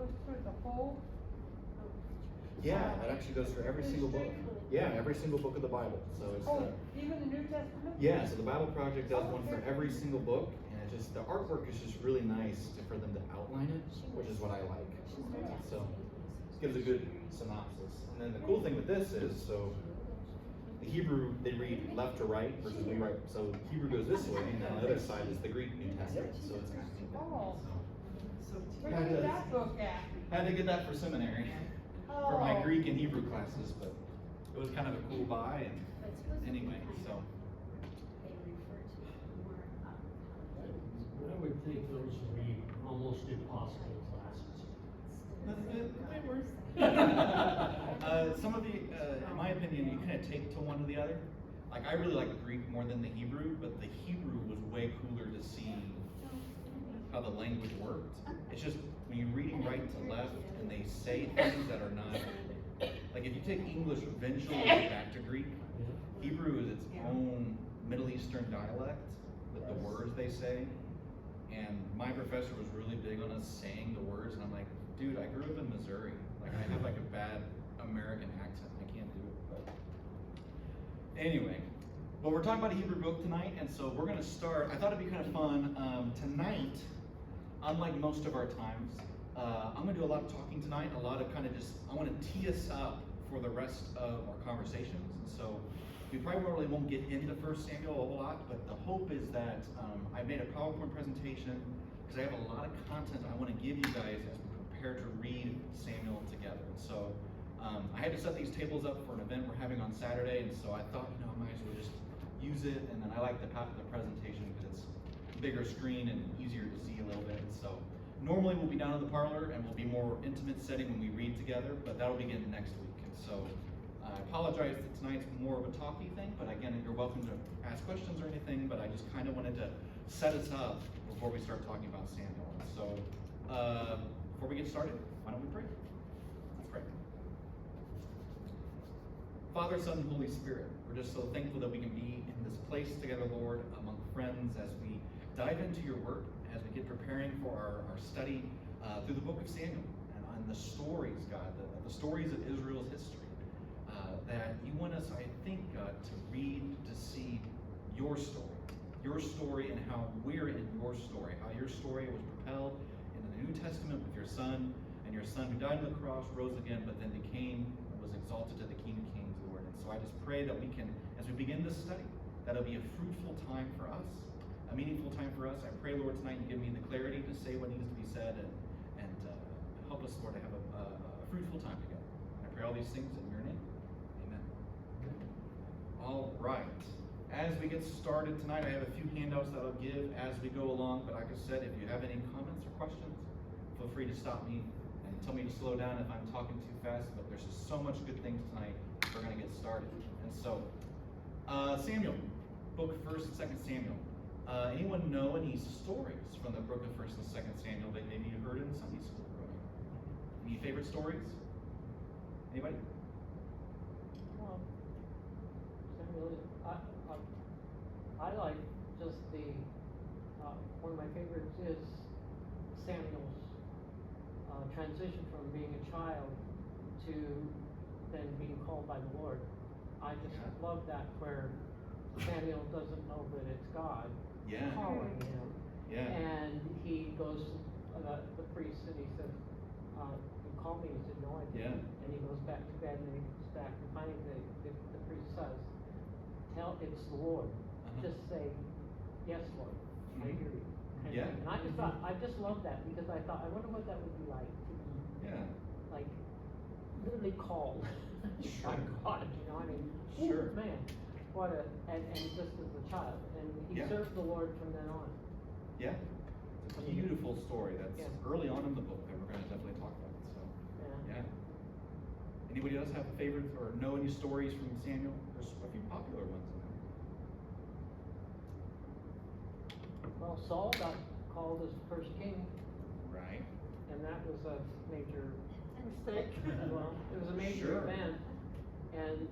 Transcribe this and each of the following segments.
goes through the whole. Yeah, it actually goes through every single book. Yeah, every single book of the Bible. So it's even the New Testament? yeah, so the Bible Project does one for every single book, and it just the artwork is just really nice for them to outline it, which is what I like. So it gives a good synopsis. And then the cool thing with this is, so the Hebrew, they read left to right versus we write. So Hebrew goes this way, and then on the other side is the Greek New Testament. So it's kind of neat. Where did that book at? I had to get that for seminary, for my Greek and Hebrew classes, but it was kind of a cool buy. And anyway, so. I would think those would be almost impossible classes. It works. Some of the, in my opinion, you kind of take to one or the other. Like I really like Greek more than the Hebrew, but the Hebrew was way cooler to see how the language worked. It's just when you're reading right to left and they say things that are not, like if you take English eventually back to Greek, Hebrew is its own Middle Eastern dialect with the words they say. And my professor was really big on us saying the words, and I'm like, dude, I grew up in Missouri. Like I have like a bad American accent. I can't do it. But anyway, but we're talking about a Hebrew book tonight, and so we're gonna start. I thought it'd be kind of fun tonight. Unlike most of our times, I'm gonna do a lot of talking tonight. A lot of kind of just I want to tee us up for the rest of our conversations. And so we probably won't get into 1 Samuel a whole lot, but the hope is that I made a PowerPoint presentation because I have a lot of content I want to give you guys as we prepare to read Samuel together. And so I had to set these tables up for an event we're having on Saturday, and so I thought, I might as well just use it. And then I like the presentation because it's a bigger screen and easier to see a little bit. And so normally we'll be down in the parlor and we'll be more intimate setting when we read together, but that'll begin next week. And so I apologize that tonight's more of a talky thing, but again, you're welcome to ask questions or anything, but I just kind of wanted to set us up before we start talking about Samuel. And so before we get started, why don't we pray? Let's pray. Father, Son, and Holy Spirit, we're just so thankful that we can be in this place together, Lord, among friends as we dive into your word, as we get preparing for our study through the book of Samuel and on the stories, God, the stories of Israel's history. That you want us, I think, God, to read, to see your story and how we're in your story, how your story was propelled in the New Testament with your Son, and your Son who died on the cross, rose again, but then became and was exalted to the King of Kings, Lord. And so I just pray that we can, as we begin this study, that it'll be a fruitful time for us, a meaningful time for us. I pray, Lord, tonight you give me the clarity to say what needs to be said and help us, Lord, to have a fruitful time together. And I pray all these things in your name. All right. As we get started tonight, I have a few handouts that I'll give as we go along. But like I said, if you have any comments or questions, feel free to stop me and tell me to slow down if I'm talking too fast. But there's just so much good things tonight. We're going to get started. And so, Samuel, book 1st and 2nd Samuel. Anyone know any stories from the book of 1st and 2nd Samuel that maybe you heard in Sunday school growing up? Any favorite stories? Anybody? I like just one of my favorites is Samuel's transition from being a child to then being called by the Lord. I just love that where Samuel doesn't know that it's God calling him. Yeah. And he goes to the priest and he says, you called me? He said, no, I didn't. Yeah. And he goes back to bed and he goes back and finally the priest says, it's the Lord. Just say, yes, Lord, I hear you. And I just love that because I thought, I wonder what that would be like to be, like, literally called by God, I mean, sure. Man, what and just as a child. And he served the Lord from then on. Yeah, it's a beautiful story that's early on in the book that we're going to definitely talk about. So, yeah. Anybody else have a favorite or know any stories from Samuel? There's a few popular ones in there. Well, Saul got called as first king. Right. And that was a major mistake. Well, it was a major event. And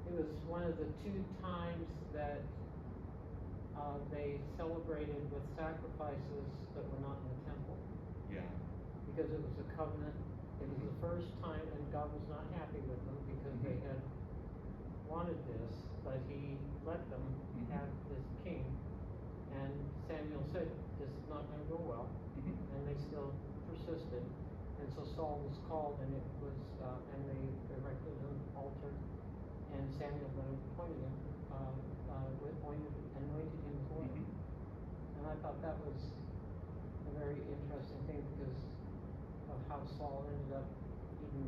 it was one of the 2 times that they celebrated with sacrifices that were not in the temple. Yeah. Because it was a covenant. It was the first time, and God was not happy with them because they had wanted this, but he let them have this king. And Samuel said, this is not going to go well. And they still persisted. And so Saul was called, and it was, and they erected an altar. And Samuel then appointed him, anointed him as well. And I thought that was a very interesting thing because of how Saul ended up even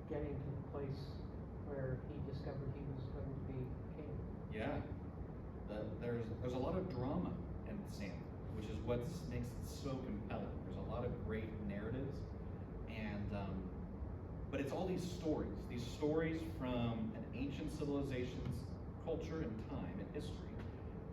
getting to the place where he discovered he was going to be king. Yeah. There's a lot of drama in Samuel, which is what makes it so compelling. There's a lot of great narratives, and but it's all these stories from an ancient civilization's culture and time and history.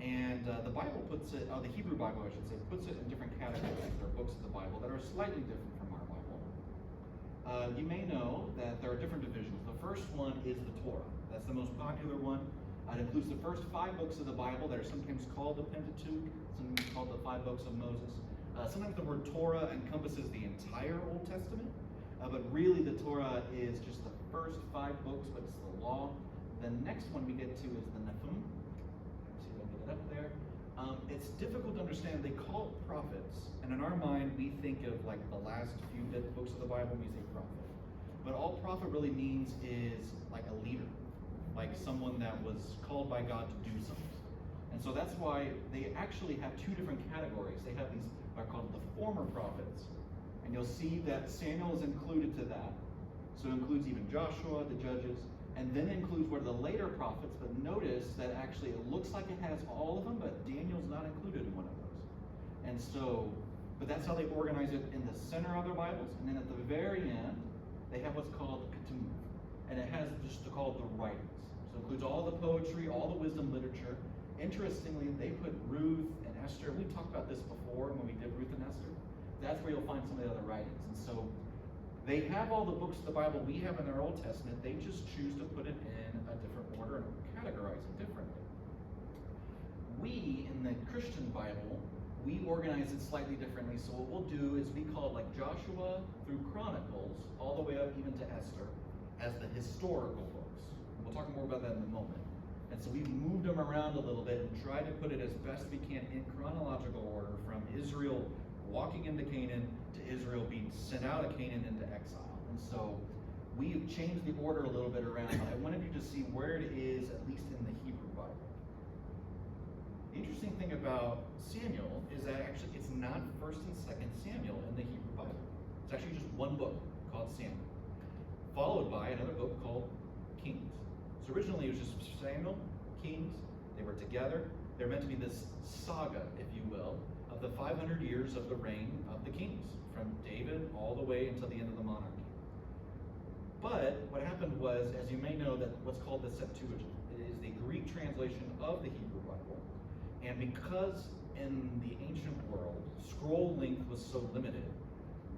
And the Bible puts it, the Hebrew Bible, I should say, puts it in different categories. There are books of the Bible that are slightly different from our Bible. You may know that there are different divisions. The first one is the Torah. That's the most popular one. It includes the first 5 books of the Bible that are sometimes called the Pentateuch, sometimes called the 5 books of Moses. Sometimes the word Torah encompasses the entire Old Testament, but really the Torah is just the first 5 books, but it's the law. The next one we get to is the Nephim. See if I can get it up there. It's difficult to understand. They call it prophets, and in our mind we think of like the last few books of the Bible when we say prophet. But all prophet really means is like a leader, like someone that was called by God to do something. And so that's why they actually have 2 different categories. They have these are called the former prophets, and you'll see that Samuel is included to that. So it includes even Joshua, the judges, and then includes what are the later prophets, but notice that actually it looks like it has all of them, but Daniel's not included in one of those. And so, but that's how they organize it in the center of their Bibles, and then at the very end, they have what's called Ketuvim, and it has just called the writings. So it includes all the poetry, all the wisdom literature. Interestingly, they put Ruth and Esther, we talked about this before when we did Ruth and Esther. That's where you'll find some of the other writings. And so they have all the books of the Bible we have in our Old Testament. They just choose to put it in a different order and categorize it differently. We, in the Christian Bible, we organize it slightly differently. So what we'll do is we call it like Joshua through Chronicles, all the way up even to Esther, as the historical books. We'll talk more about that in a moment. And so we've moved them around a little bit and tried to put it as best we can in chronological order from Israel walking into Canaan to Israel being sent out of Canaan into exile. And so we've changed the order a little bit around, but I wanted you to see where it is, at least in the Hebrew Bible. The interesting thing about Samuel is that actually it's not 1st and 2nd Samuel in the Hebrew Bible. It's actually just one book called Samuel, followed by another book called Kings. So originally it was just Samuel, Kings. They were together. They're meant to be this saga, if you will, of the 500 years of the reign of the kings, from David all the way until the end of the monarchy. But what happened was, as you may know, that what's called the Septuagint. It is the Greek translation of the Hebrew Bible. And because in the ancient world, scroll length was so limited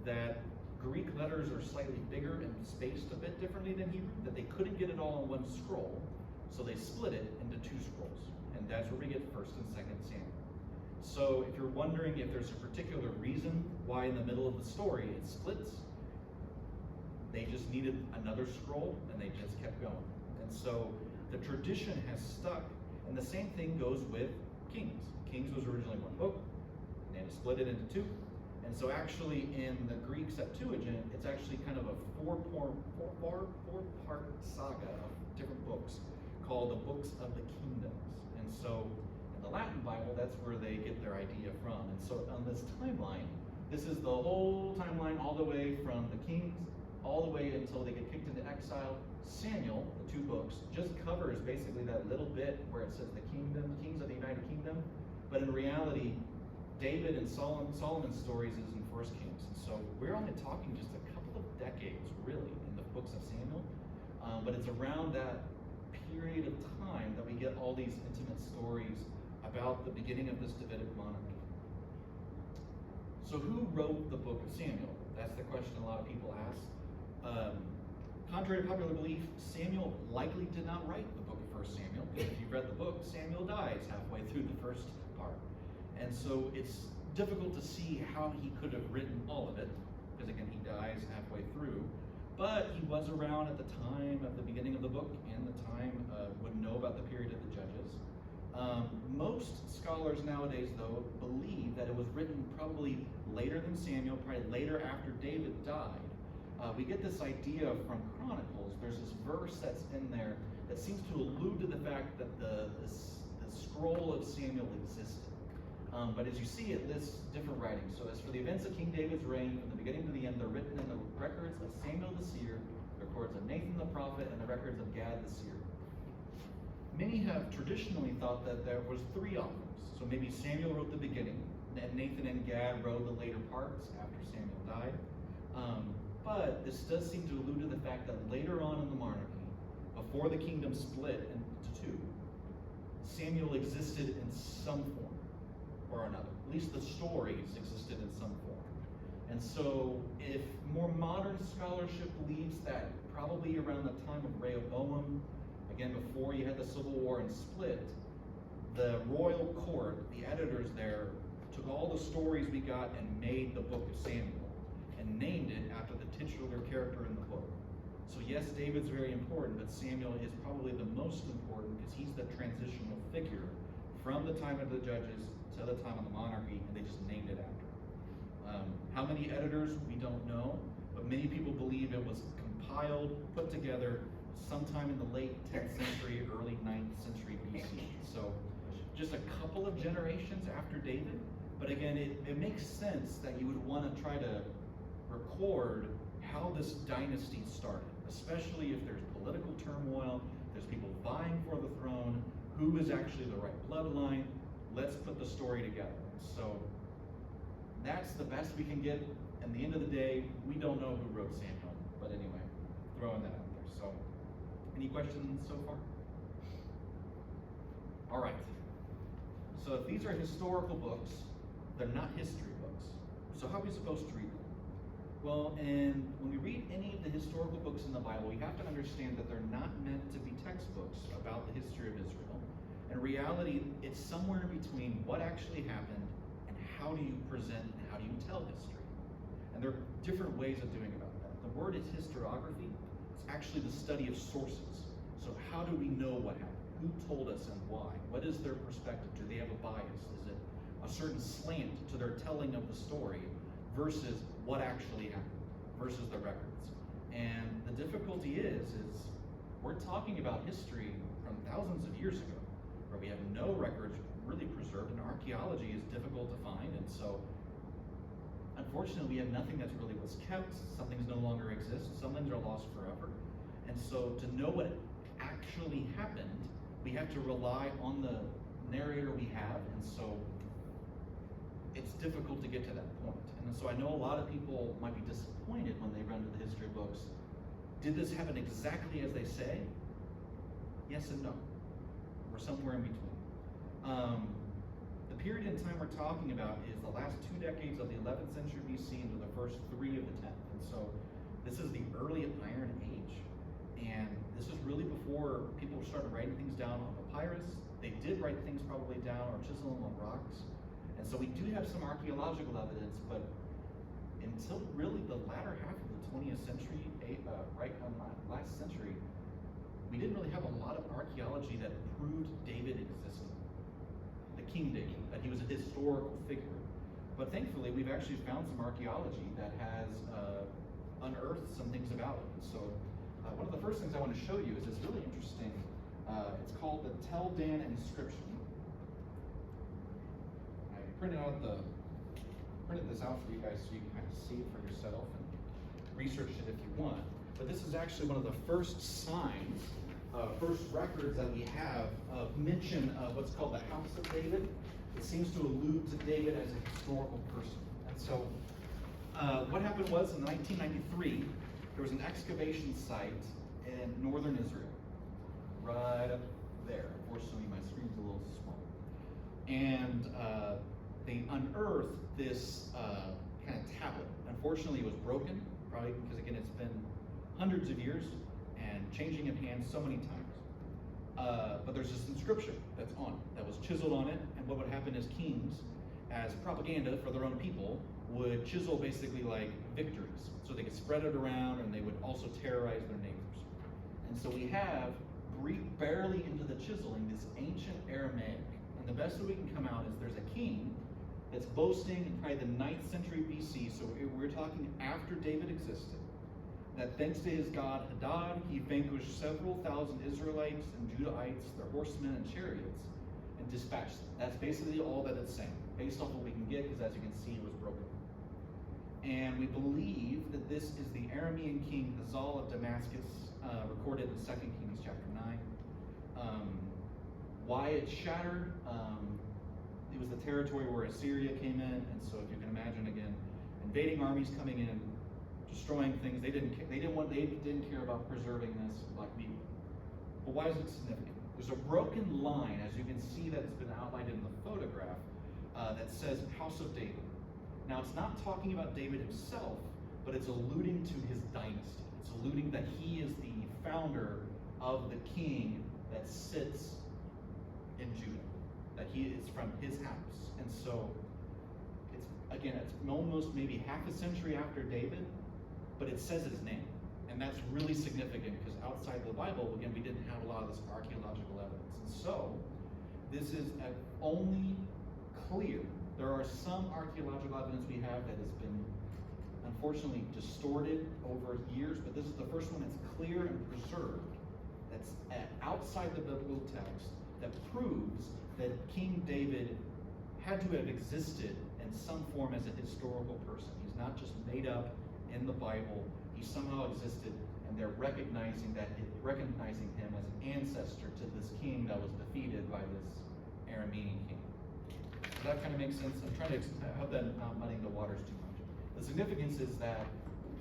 that Greek letters are slightly bigger and spaced a bit differently than Hebrew, that they couldn't get it all in one scroll. So they split it into 2 scrolls. And that's where we get 1st and 2nd Samuel. So if you're wondering if there's a particular reason why in the middle of the story it splits, they just needed another scroll and they just kept going. And so the tradition has stuck, and the same thing goes with Kings. Kings was originally one book, and they split it into 2. And so actually in the Greek Septuagint, it's actually kind of a four-part saga of different books called the Books of the Kingdoms. And so in the Latin Bible, that's where they get their idea from. And so on this timeline, this is the whole timeline all the way from the Kings, all the way until they get kicked into exile. Samuel, the 2 books, just covers basically that little bit where it says the kingdom, kings of the United Kingdom. But in reality, David and Solomon's stories is in 1 Kings. And so we're only talking just a couple of decades, really, in the books of Samuel. But it's around that period of time that we get all these intimate stories about the beginning of this Davidic monarchy. So who wrote the book of Samuel? That's the question a lot of people ask. Contrary to popular belief, Samuel likely did not write the book of 1 Samuel, because if you've read the book, Samuel dies halfway through the first part. And so it's difficult to see how he could have written all of it, because again, he dies halfway through. But he was around at the time of the beginning of the book and the time would know about the period of the Judges. Most scholars nowadays, though, believe that it was written probably later than Samuel, probably later after David died. We get this idea from Chronicles. There's this verse that's in there that seems to allude to the fact that the scroll of Samuel existed. But as you see, it lists different writings. So as for the events of King David's reign, from the beginning to the end, they're written in the records of Samuel the seer, the records of Nathan the prophet, and the records of Gad the seer. Many have traditionally thought that there was 3 authors. So maybe Samuel wrote the beginning, and Nathan and Gad wrote the later parts after Samuel died. But this does seem to allude to the fact that later on in the monarchy, before the kingdom split into 2, Samuel existed in some form or another. At least the stories existed in some form. And so if more modern scholarship believes that probably around the time of Rehoboam, again before you had the Civil War and split, the royal court, the editors there, took all the stories we got and made the book of Samuel and named it after the titular character in the book. So yes, David's very important, but Samuel is probably the most important because he's the transitional figure from the time of the Judges to the time of the monarchy, and they just named it after. How many editors, we don't know, but many people believe it was compiled, put together sometime in the late 10th century, early 9th century BC. So just a couple of generations after David, but again, it makes sense that you would want to try to record how this dynasty started, especially if there's political turmoil, there's people vying for the throne, who is actually the right bloodline. Let's put the story together. So that's the best we can get. At the end of the day, we don't know who wrote Samuel, but anyway, throwing that out there. So any questions so far? All right. So if these are historical books, they're not history books. So how are we supposed to read them? Well, and when we read any of the historical books in the Bible, you have to understand that they're not meant to be textbooks about the history of Israel. In reality, it's somewhere in between what actually happened and how do you present and how do you tell history. And there are different ways of doing about that. The word is historiography. It's actually the study of sources. So how do we know what happened? Who told us and why? What is their perspective? Do they have a bias? Is it a certain slant to their telling of the story versus what actually happened, versus the records? And the difficulty is we're talking about history from thousands of years ago, where we have no records really preserved, and archaeology is difficult to find, and so unfortunately we have nothing that's really was kept. Some things no longer exist, some things are lost forever. And so to know what actually happened, we have to rely on the narrator we have, and so it's difficult to get to that point. And so I know a lot of people might be disappointed when they run to the history books. Did this happen exactly as they say? Yes and no. We're somewhere in between. The period in time we're talking about is the last 2 decades of the 11th century BC into the first 3 of the 10th. And so this is the early Iron Age. And this is really before people started writing things down on papyrus. They did write things probably down or chisel them on rocks. And so we do have some archaeological evidence, but until really the latter half of the 20th century, last century, we didn't really have a lot of archaeology that proved David existed, the King David, that he was a historical figure. But thankfully, we've actually found some archaeology that has unearthed some things about it. So one of the first things I want to show you is this really interesting, it's called the Tel Dan inscription. Printed this out for you guys so you can kind of see it for yourself and research it if you want. But this is actually one of the first signs, first records that we have of mention of what's called the House of David. It seems to allude to David as a historical person. And so what happened was in 1993, there was an excavation site in northern Israel, right up there. Unfortunately, my screen's a little small. And they unearthed this kind of tablet. Unfortunately, it was broken, probably because, again, it's been hundreds of years and changing of hands so many times. But there's this inscription that's on it, that was chiseled on it, and what would happen is kings, as propaganda for their own people, would chisel basically like victories. So they could spread it around, and they would also terrorize their neighbors. And so we have, barely into the chiseling, this ancient Aramaic. And the best that we can come out is there's a king that's boasting in probably the 9th century BC, so we're talking after David existed, that thanks to his god Hadad, he vanquished several thousand Israelites and Judahites, their horsemen and chariots, and dispatched them. That's basically all that it's saying, based off what we can get, because as you can see, it was broken. And we believe that this is the Aramean king Hazael of Damascus, recorded in 2 Kings chapter 9. Why it shattered, it was the territory where Assyria came in, and so if you can imagine, again, invading armies coming in, destroying things, they didn't care about preserving this like we would. But why is it significant? There's a broken line, as you can see, that has been outlined in the photograph, that says House of David. Now, it's not talking about David himself, but it's alluding to his dynasty. It's alluding that he is the founder of the king that sits in Judah, that he is from his house. And so, it's almost maybe half a century after David, but it says his name. And that's really significant, because outside the Bible, again, we didn't have a lot of this archaeological evidence. And so, this is only clear. There are some archaeological evidence we have that has been, unfortunately, distorted over years, but this is the first one that's clear and preserved, that's outside the biblical text, that proves that King David had to have existed in some form as a historical person. He's not just made up in the Bible. He somehow existed, and they're recognizing him as an ancestor to this king that was defeated by this Aramean king. So that kind of makes sense. I'm trying to hope that I'm not muddying the waters too much. The significance is that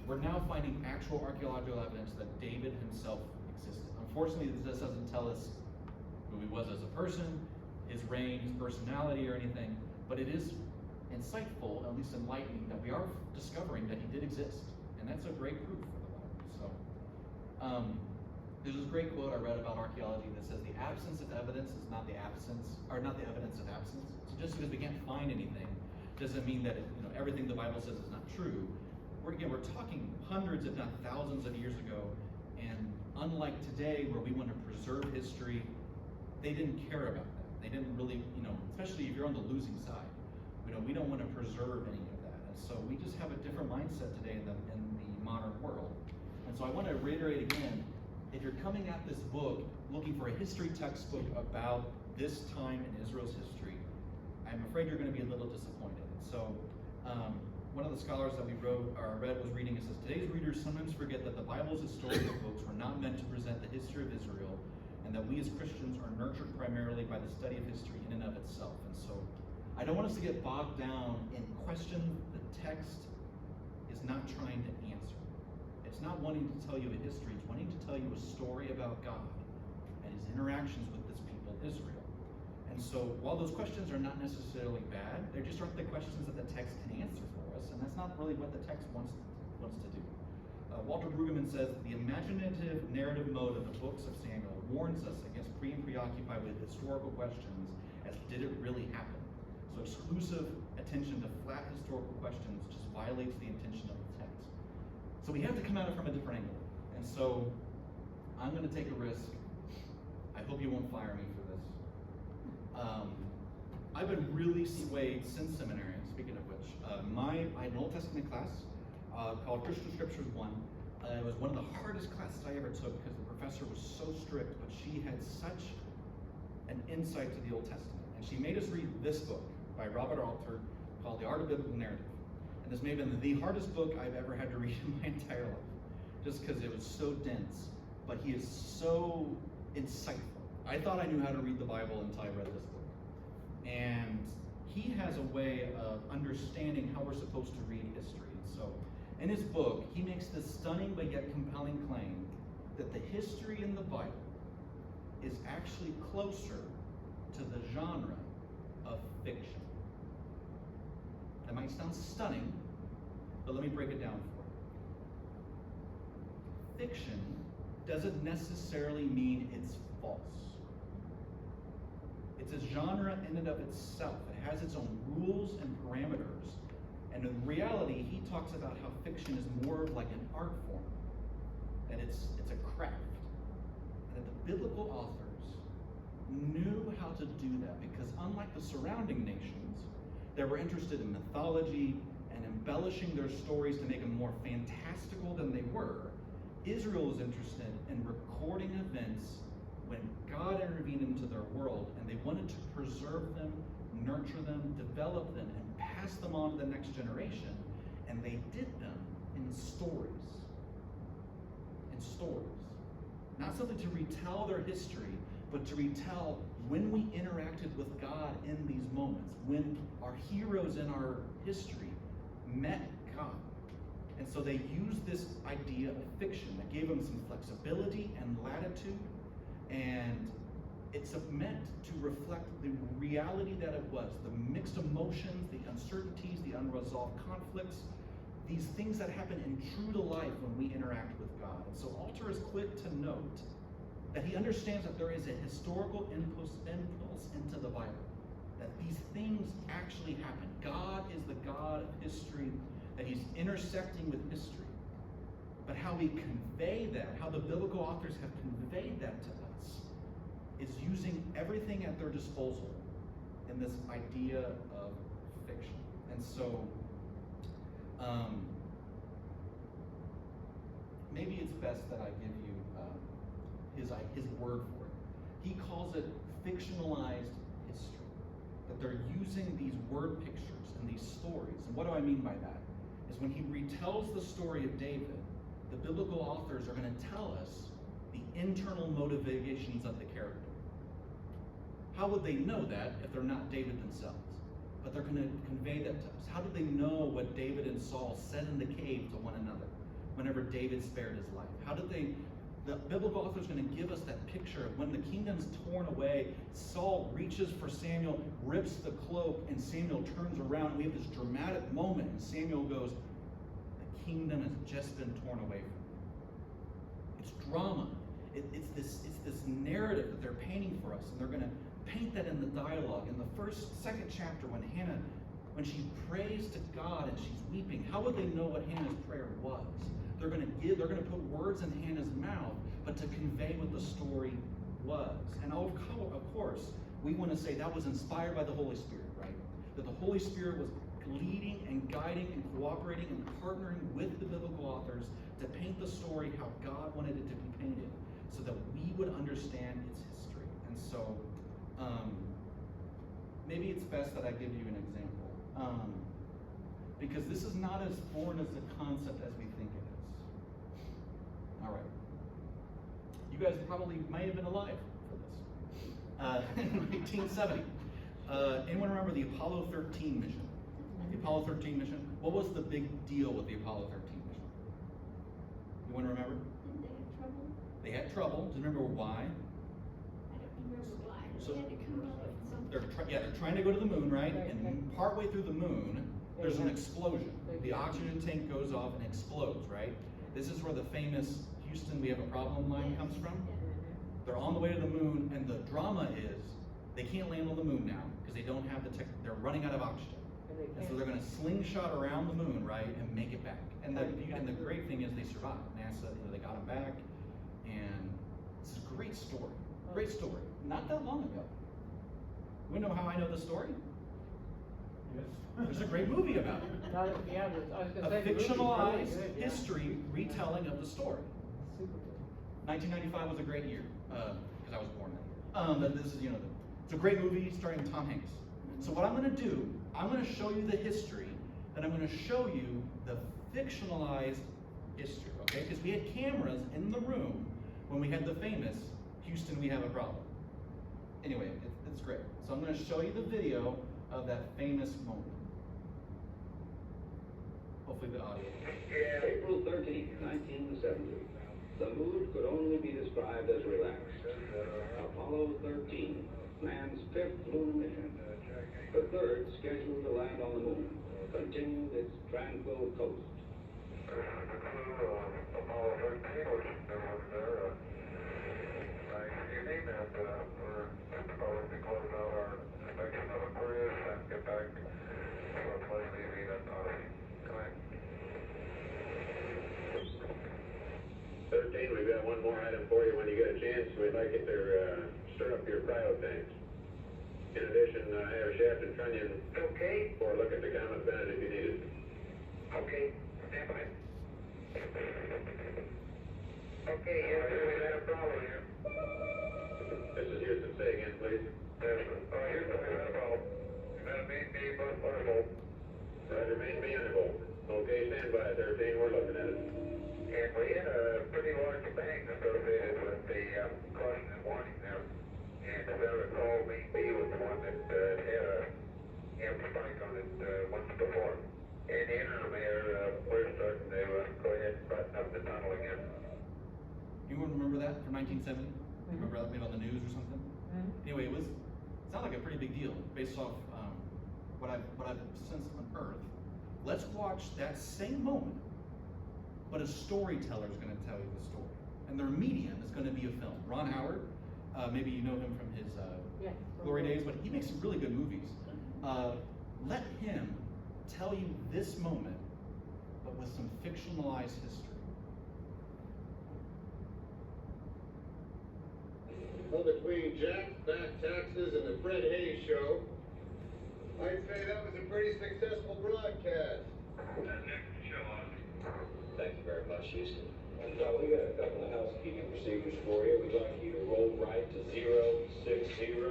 we're now finding actual archaeological evidence that David himself existed. Unfortunately, this doesn't tell us who he was as a person, his reign, his personality, or anything, but it is insightful, at least enlightening, that we are discovering that he did exist. And that's a great proof for the Bible. So, there's this great quote I read about archaeology that says the absence of evidence is not the evidence of absence. So just because we can't find anything doesn't mean that everything the Bible says is not true. We're talking hundreds, if not thousands of years ago, and unlike today where we want to preserve history, they didn't care about that. They didn't really, especially if you're on the losing side, we don't want to preserve any of that. And so we just have a different mindset today in the modern world. And so I want to reiterate again, if you're coming at this book looking for a history textbook about this time in Israel's history, I'm afraid you're going to be a little disappointed. So one of the scholars that we read was reading, it says, today's readers sometimes forget that the Bible's historical books were not meant to present the history of Israel, and that we as Christians are nurtured primarily by the study of history in and of itself. And so I don't want us to get bogged down in question the text is not trying to answer. It's not wanting to tell you a history, it's wanting to tell you a story about God and his interactions with this people, Israel. And so while those questions are not necessarily bad, they just aren't the questions that the text can answer for us, and that's not really what the text wants to do. Walter Brueggemann says, the imaginative narrative mode of the books of Samuel warns us against being preoccupied with historical questions as did it really happen? So exclusive attention to flat historical questions just violates the intention of the text. So we have to come at it from a different angle. And so I'm going to take a risk. I hope you won't fire me for this. I've been really swayed since seminary, speaking of which. I had an Old Testament class called Christian Scriptures 1. It was one of the hardest classes I ever took because the professor was so strict, but she had such an insight to the Old Testament. And she made us read this book by Robert Alter called The Art of Biblical Narrative. And this may have been the hardest book I've ever had to read in my entire life, just because it was so dense, but he is so insightful. I thought I knew how to read the Bible until I read this book. And he has a way of understanding how we're supposed to read history. So in his book, he makes this stunning but yet compelling claim that the history in the Bible is actually closer to the genre of fiction. That might sound stunning, but let me break it down for you. Fiction doesn't necessarily mean it's false. It's a genre in and of itself. It has its own rules and parameters. And in reality, he talks about how fiction is more of like an art form, that it's a craft. And that the biblical authors knew how to do that because unlike the surrounding nations that were interested in mythology and embellishing their stories to make them more fantastical than they were, Israel was interested in recording events when God intervened into their world, and they wanted to preserve them, nurture them, develop them, and pass them on to the next generation. And they did them in stories. In stories. Not something to retell their history, but to retell when we interacted with God in these moments, when our heroes in our history met God. And so they used this idea of fiction that gave them some flexibility and latitude, and it's meant to reflect the reality that it was, the mixed emotions, the uncertainties, the unresolved conflicts, these things that happen in true to life when we interact with God. And so Alter is quick to note that he understands that there is a historical impulse into the Bible, that these things actually happen. God is the God of history, that he's intersecting with history. But how we convey that, how the biblical authors have conveyed that to us, is using everything at their disposal in this idea of fiction. And so, maybe it's best that I give you his word for it. He calls it fictionalized history. That they're using these word pictures and these stories. And what do I mean by that? Is when he retells the story of David, the biblical authors are going to tell us the internal motivations of the character. How would they know that if they're not David themselves? But they're going to convey that to us. How did they know what David and Saul said in the cave to one another whenever David spared his life? How did they... The biblical author is going to give us that picture of when the kingdom's torn away, Saul reaches for Samuel, rips the cloak, and Samuel turns around. We have this dramatic moment, and Samuel goes, the kingdom has just been torn away from me. It's drama. It's this narrative that they're painting for us, and they're going to paint that in the dialogue. In the second chapter, when Hannah, when she prays to God and she's weeping, how would they know what Hannah's prayer was? They're going to put words in Hannah's mouth, but to convey what the story was. And of course, we want to say that was inspired by the Holy Spirit, right? That the Holy Spirit was leading and guiding and cooperating and partnering with the biblical authors to paint the story how God wanted it to be painted, so that we would understand its history. And so, maybe it's best that I give you an example. Because this is not as foreign as the concept as we think it is. All right. You guys probably might have been alive for this. In 1970. Anyone remember the Apollo 13 mission? The Apollo 13 mission? What was the big deal with the Apollo 13 mission? You want to remember? Didn't they have trouble? They had trouble. Do you remember why? I don't remember why. So- They had to come up with something. They're trying to go to the moon, right? And partway through the moon, there's an explosion. The oxygen tank goes off and explodes, right? This is where the famous Houston, we have a problem line comes from. They're on the way to the moon, and the drama is they can't land on the moon now because they don't have the tech. They're running out of oxygen, and so they're going to slingshot around the moon, right, and make it back. And the great thing is they survived. NASA, they got them back, and it's a great story. Great story. Not that long ago. You know how I know the story? Yes. There's a great movie about it. Yeah, I was A gonna say, the movie's really fictionalized good, yeah. history retelling of the story. Super good. 1995 was a great year, because I was born that year. But this is, it's a great movie starring Tom Hanks. So what I'm going to do, I'm going to show you the history, and I'm going to show you the fictionalized history, okay? Because we had cameras in the room when we had the famous Houston, we have a problem. Anyway, it's great. So I'm going to show you the video of that famous moment. Hopefully the audio. April 13th, 1970. The mood could only be described as relaxed. Apollo 13, man's fifth lunar mission. The third, scheduled to land on the moon, continued its tranquil coast. Apollo 13, which is there. Nice evening. we're just about to close out our inspection of Aquarius and get back to our place leaving at Odyssey. Go ahead. 13, we've got one more item for you when you get a chance. We'd like you to stir up your cryo tanks. In addition, air shaft and trunnion. Okay. Or look at the comet bennett if you need it. Okay. Stand by. Okay, yes, sir, we've had a problem here. This is Houston. Say again, please. Yes, Houston, we've had a problem. We've had a main beam undervolt. Roger, main beam undervolt. Okay, stand by, 13. We're looking at it. And we had a pretty large bang associated with the caution and warning there. And as I recall, main B was the one that had a spike on it once before. And the interim there, we're starting to go ahead and button up the tunnel again. Anyone remember that from 1970? Remember that maybe on the news or something? Anyway, it sounded like a pretty big deal based off what I've since unearthed. Let's watch that same moment, but a storyteller is going to tell you the story, and their medium is going to be a film. Ron Howard, maybe you know him from his Glory Days, but he makes some really good movies. Let him tell you this moment, but with some fictionalized history. Well, between Jack, back taxes, and the Fred Hayes show, I'd say that was a pretty successful broadcast. Next show on. Thank you very much, Houston. Now, we got a couple of housekeeping procedures for you. We'd like you to roll right to 060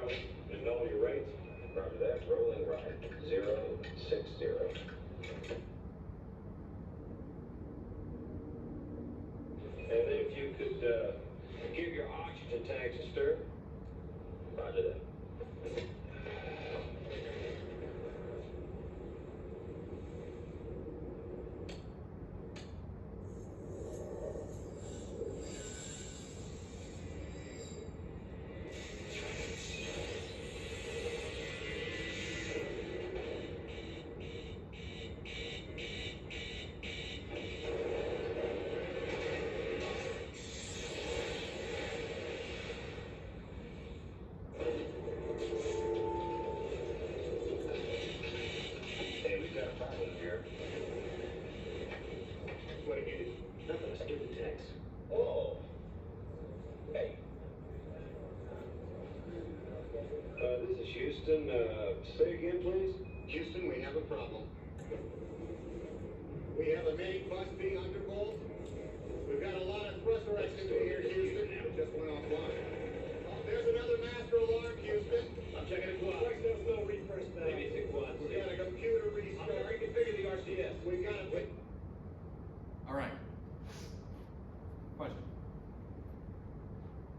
and know your rates. Roger that, rolling right, 060. And then if you could give your oxygen tanks a stir. Roger that. What did you do? Nothing, I skipped the text. Oh. Hey. This is Houston. Say again, please. Houston, we have a problem. We have a main bus being undervolt. We've got a lot of thruster activity here, Houston. It just went offline. Oh, there's another master alarm, Houston. I'm checking the quad. There's no refresh now. Maybe it's a quad. We've got a computer restart. I'm gonna reconfigure the RCS. We've got to... All right. Question.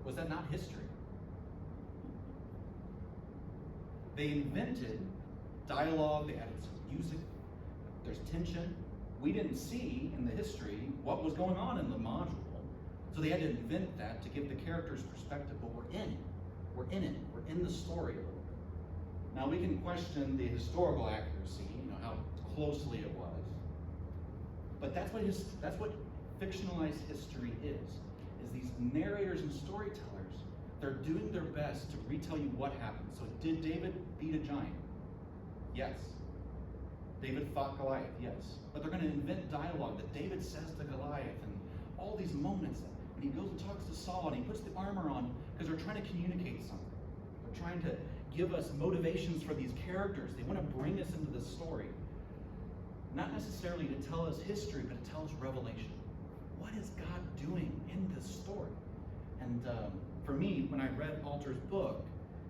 Was that not history? They invented dialogue, they added some music, there's tension. We didn't see in the history what was going on in the module, so they had to invent that to give the characters perspective, but we're in it. We're in it. We're in the story a little bit. Now we can question the historical accuracy, how closely it was. But that's what fictionalized history is these narrators and storytellers. They're doing their best to retell you what happened. So did David beat a giant? Yes. David fought Goliath? Yes. But they're going to invent dialogue that David says to Goliath, and all these moments when he goes and talks to Saul and he puts the armor on, because they're trying to communicate something. They're trying to give us motivations for these characters. They want to bring us into the story. Not necessarily to tell us history, but to tell us revelation. What is God doing in this story? And for me, when I read Alter's book,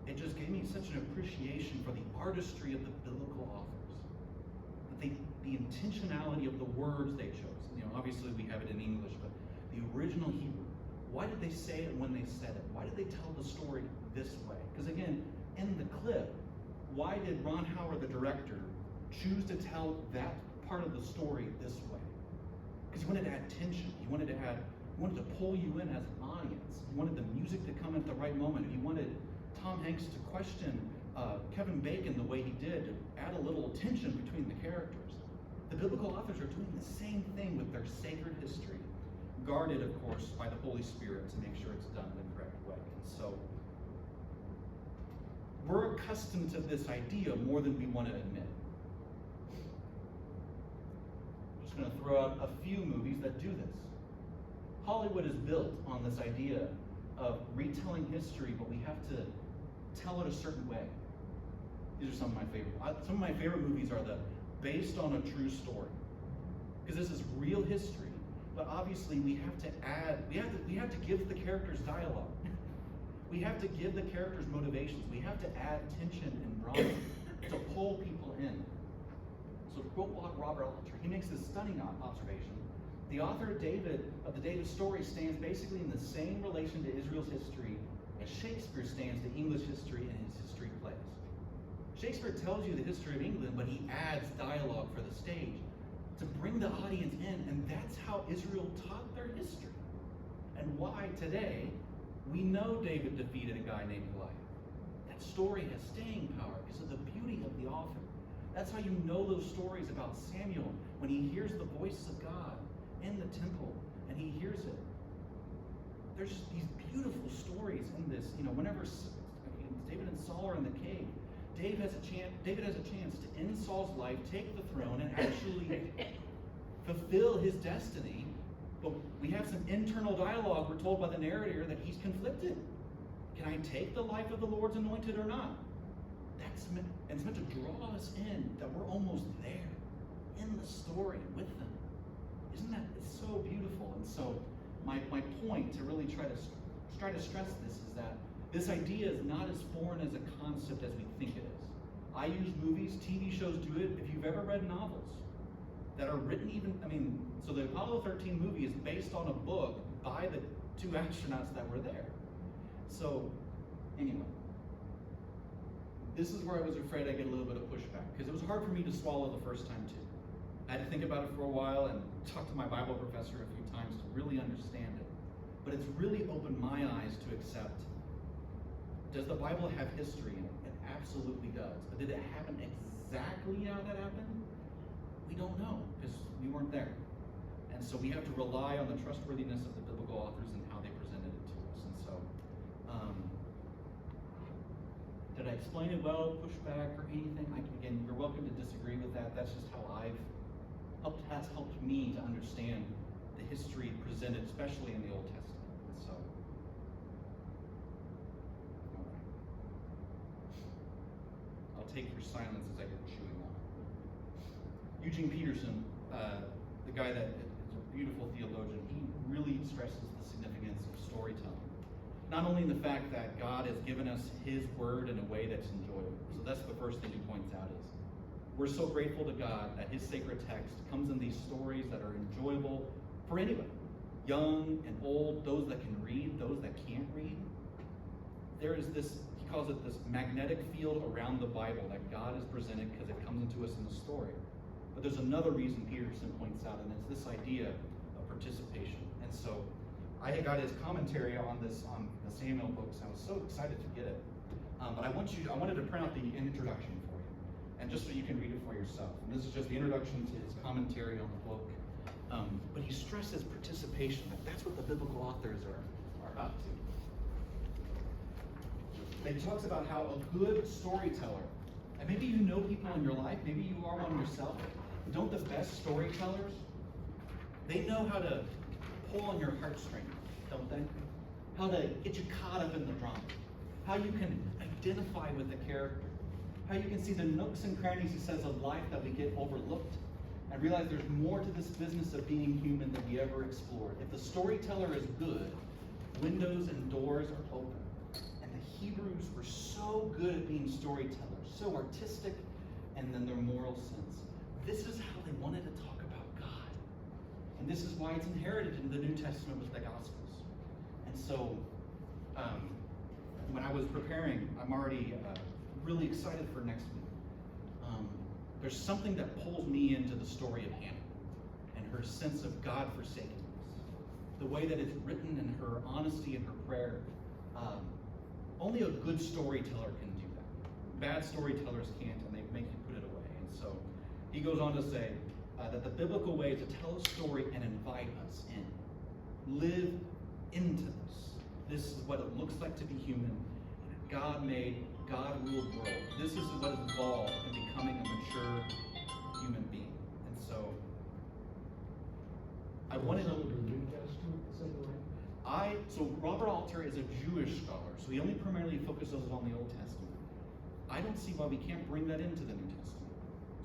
it just gave me such an appreciation for the artistry of the biblical authors. That the intentionality of the words they chose. Obviously we have it in English, but the original Hebrew. Why did they say it when they said it? Why did they tell the story this way? Because again, in the clip, why did Ron Howard, the director, choose to tell that part of the story this way? Because he wanted to add tension. He wanted to pull you in as an audience. He wanted the music to come at the right moment. He wanted Tom Hanks to question Kevin Bacon the way he did, to add a little tension between the characters. The biblical authors are doing the same thing with their sacred history, guarded, of course, by the Holy Spirit to make sure it's done the correct way. And so we're accustomed to this idea more than we want to admit. I'm just going to throw out a few movies that do this. Hollywood is built on this idea of retelling history, but we have to tell it a certain way. These are some of my favorite. Some of my favorite movies are the based on a true story, because this is real history. But obviously, we have to add. We have to give the characters dialogue. We have to give the characters motivations. We have to add tension and drama to pull people in. So quote Robert Alter. He makes this stunning observation. The author of the David story stands basically in the same relation to Israel's history as Shakespeare stands to English history in his history plays. Shakespeare tells you the history of England, but he adds dialogue for the stage to bring the audience in, and that's how Israel taught their history. And why today we know David defeated a guy named Goliath. That story has staying power because of the beauty of the author. That's how you know those stories about Samuel when he hears the voice of God in the temple and he hears it. There's just these beautiful stories in this. Whenever David and Saul are in the cave, David has a chance to end Saul's life, take the throne, and actually fulfill his destiny. But we have some internal dialogue. We're told by the narrator that he's conflicted. Can I take the life of the Lord's anointed or not? It's meant to draw us in that we're almost there in the story with them. Isn't that? It's so beautiful. And so my point to really try to stress this is that this idea is not as foreign as a concept as we think it is. I use movies, TV shows do it. If you've ever read novels that are written so the Apollo 13 movie is based on a book by the two astronauts that were there. So anyway, this is where I was afraid I'd get a little bit of pushback, because it was hard for me to swallow the first time too. I had to think about it for a while and talk to my Bible professor a few times to really understand it. But it's really opened my eyes to accept, does the Bible have history in it? It absolutely does. But did it happen exactly how that happened? We don't know, because we weren't there. And so we have to rely on the trustworthiness of the biblical authors and how they presented it to us. And so, did I explain it well, pushback, or anything? Again, you're welcome to disagree with that. That's just how has helped me to understand the history presented, especially in the Old Testament. And so, all right. I'll take your silence as I get chewing on. Eugene Peterson, the guy that is a beautiful theologian, he really stresses the significance of storytelling. Not only in the fact that God has given us his word in a way that's enjoyable. So that's the first thing he points out is, we're so grateful to God that his sacred text comes in these stories that are enjoyable for anybody. Young and old, those that can read, those that can't read. There is this, he calls it this magnetic field around the Bible that God has presented because it comes into us in the story. But there's another reason Peterson points out, and it's this idea of participation. And so I had got his commentary on the Samuel books. I was so excited to get it. But I wanted to print out the introduction for you, and just so you can read it for yourself. And this is just the introduction to his commentary on the book. But he stresses participation. That's what the biblical authors are up to. And he talks about how a good storyteller, and maybe you know people in your life, maybe you are one yourself. Don't the best storytellers, they know how to pull on your heartstrings, don't they? How to get you caught up in the drama. How you can identify with the character. How you can see the nooks and crannies, he says, of life that we get overlooked, and realize there's more to this business of being human than we ever explored. If the storyteller is good, windows and doors are open. And the Hebrews were so good at being storytellers, so artistic, and then their moral sense. This is how they wanted to talk about God. And this is why it's inherited in the New Testament with the Gospels. And so, when I was preparing, I'm already really excited for next week. There's something that pulls me into the story of Hannah and her sense of God-forsakenness. The way that it's written and her honesty and her prayer. Only a good storyteller can do that. Bad storytellers can't, and they make you put it away. And so he goes on to say that the biblical way is to tell a story and invite us in. Live into this. This is what it looks like to be human. God made God-ruled world. This is what is involved in becoming a mature human being. And so, I wanted Some of to. the New Testament, something like So Robert Alter is a Jewish scholar, so he only primarily focuses on the Old Testament. I don't see why we can't bring that into the New Testament.